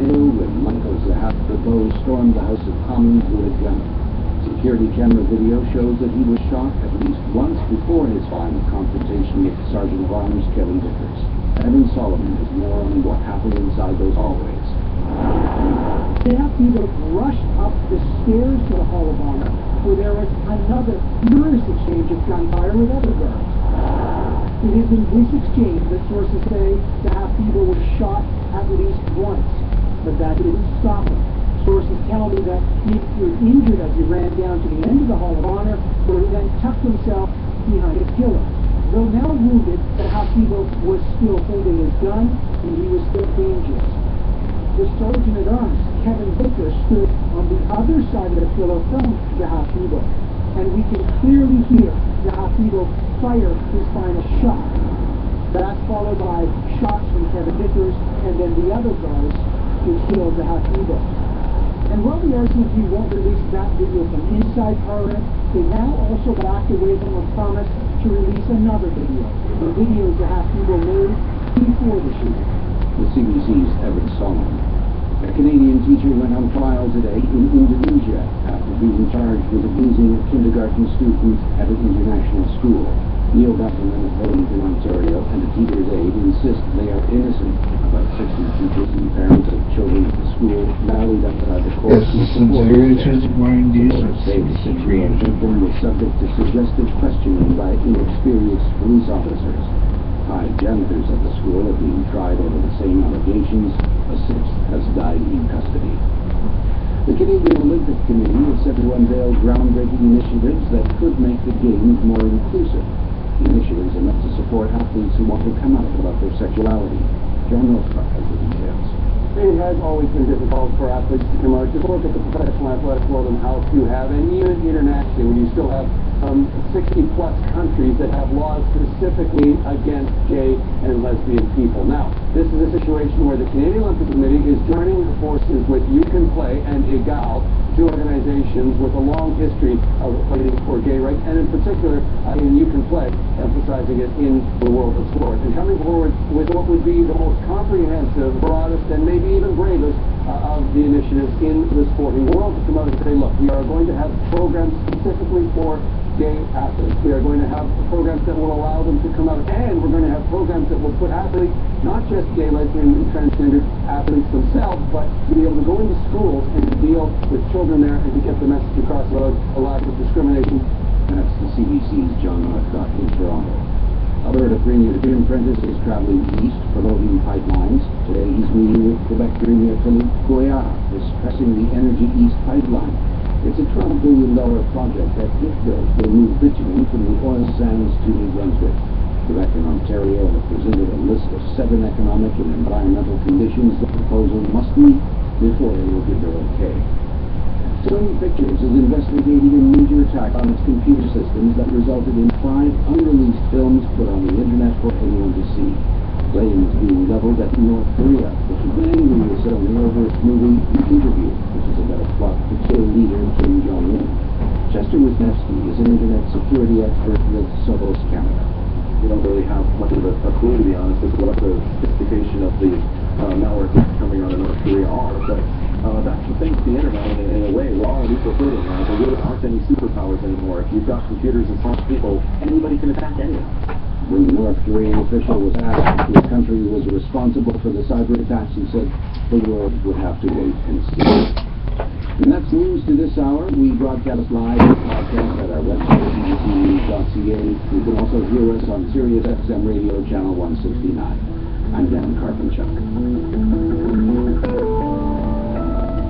Hill when Michael Zahavi stormed the House of Commons with a gun. Security camera video shows that he was shot at least once before his final confrontation with Sergeant of Arms Kelly Vickers. Evan Solomon has more on what happened inside those hallways. Zahavi rushed up the stairs to the Hall of Honor, where there was another furious exchange of gunfire with other guards. It is in this exchange that sources say Zahavi was shot at least once, but that didn't stop him. Sources tell me that he was injured as he ran down to the end of the Hall of Honor, where he then tucked himself behind a pillar. Though now wounded, Zahavi was still holding his gun, and he was still dangerous. The Sergeant at Arms, Kevin Vickers, stood on the other side of the pillar from Zahavi, and we can clearly hear Zahavi fire his final shot. That's followed by shots from Kevin Vickers and then the other guards who killed Zahavi. And while the RCMP won't release that video from inside Parliament, they now also backed away from a promise to release another video. The video Zahavi made before the shooting. The CBC's Evan Solomon. A Canadian teacher went on trial today in Indonesia after being charged with abusing a kindergarten student at an international school. Neil Buckingham of Wellington, Ontario, and a teacher's aide insist they are innocent. About 60 teachers and parents of children at the school rallied outside the court to support the victim was subject to suggestive questioning by inexperienced police officers. 5 janitors at the school are being tried over the same allegations. A 6th has died in custody. The Canadian Olympic Committee is set to unveil groundbreaking initiatives that could make the Games more inclusive. The initiatives are meant to support athletes who want to come out about their sexuality. John Northcott has the details. It has always been difficult for athletes to come out. Just look at the professional athletic world and how few have, and even internationally, when you still have 60-plus countries that have laws specifically against gay and lesbian people. Now, this is a situation where the Canadian Olympic Committee is joining forces with You Can Play and EGAL, 2 organizations with a long history of fighting for gay rights, and in particular, in You Can Play, emphasizing it in the world of sport. And coming forward with what would be the most comprehensive, broadest, and maybe even bravest of the initiatives in the sporting world to come out and say, look, we are going to have programs specifically for gay athletes. We are going to have programs that will allow them to come out, and we're going to have programs that will put athletes, not just gay, lesbian, and transgender athletes themselves, but to be able to go into schools and to deal with children there and to get the message across about a lack of discrimination. That's the CBC's John Northcott in Toronto. Alberta Premier Jim Prentice is traveling east promoting pipelines. Today he's meeting with Quebec Premier Philippe Couillard, discussing the Energy East pipeline. It's a $12 billion project that, if built, will move bitumen from the oil sands to New Brunswick. Quebec and Ontario have presented a list of 7 economic and environmental conditions the proposal must meet before they will give their okay. Sony Pictures is investigating a major attack on its computer systems that resulted in 5 unreleased films put on the internet for anyone to see. Blame is being leveled at North Korea, which is angry with Sony over its movie The Interview, which is about a plot to kill leader Kim Jong-un. Chester Wisniewski is an internet security expert with Soros Canada. We don't really have much of a clue, to be honest, as to what the sophistication of the malware coming out of North Korea are, but that's the thing to the internet in a way. We're all equal-footing now. There really aren't any superpowers anymore. If you've got computers and smart people, anybody can attack anyone. When the North Korean official was asked if his country was responsible for the cyber attacks, he said the world would have to wait and see. And that's news to this hour. We broadcast live and podcast at our website at bbcnews.ca. You can also hear us on Sirius XM Radio Channel 169. I'm Dan Carpenchuk.